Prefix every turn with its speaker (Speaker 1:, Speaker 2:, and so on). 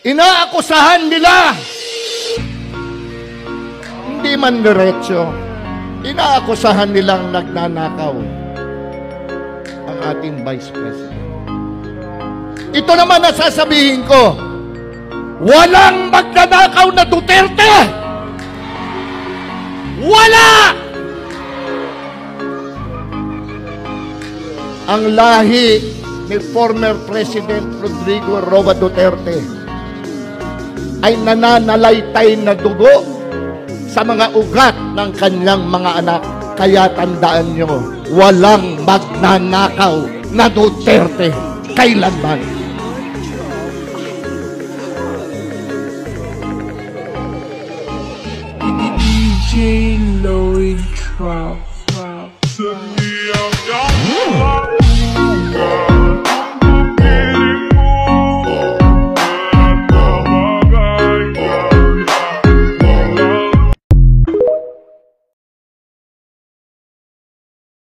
Speaker 1: Inaakusahan nila, hindi man diretso, inaakusahan nilang nagnanakaw ang ating Vice President. Ito naman ang sasabihin ko, walang magnanakaw na Duterte! Wala! Ang lahi ni former President Rodrigo Roa Duterte ay nananalaytay na dugo sa mga ugat ng kanyang mga anak. Kaya tandaan nyo, walang magnanakaw na Duterte kailanman.
Speaker 2: DJ Lloyd Trout.